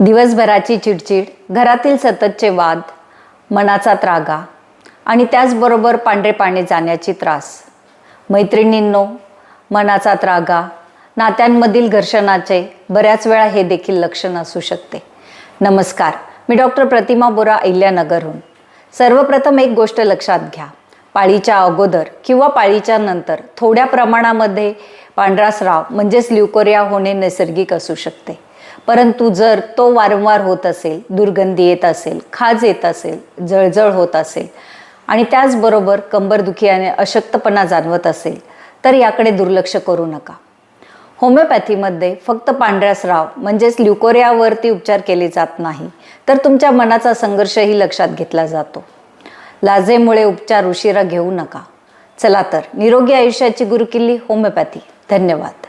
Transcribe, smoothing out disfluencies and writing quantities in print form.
दिवसभराची चिडचिड, घरातील सततचे वाद, मनाचा त्रागा आणि त्याचबरोबर पांढरे पाणी जाण्याची त्रास. मैत्रिणींनो, मनाचा त्रागा, नात्यांमधील घर्षणाचे बऱ्याच वेळा हे देखील लक्षण असू शकते. नमस्कार, मी डॉक्टर प्रतिमा बोरा, अहिल्यानगरहून. सर्वप्रथम एक गोष्ट लक्षात घ्या. पाळीच्या अगोदर किंवा पाळीच्या नंतर थोड्या प्रमाणामध्ये पांढरा स्राव म्हणजेच ल्युकोरिया होणे नैसर्गिक असू शकते. परंतु जर तो वारंवार होत असेल, दुर्गंधी येत असेल, खाज येत असेल, जळजळ होत असेल आणि त्याचबरोबर कंबरदुखी आणि अशक्तपणा जाणवत असेल तर याकडे दुर्लक्ष करू नका. होमिओपॅथीमध्ये फक्त पांढरा स्राव म्हणजेच ल्युकोरियावरती उपचार केले जात नाही, तर तुमच्या मनाचा संघर्षही लक्षात घेतला जातो. लाजेमुळे उपचार उशिरा घेऊ नका. चला तर, निरोगी आयुष्याची गुरुकिल्ली होमिओपॅथी. धन्यवाद.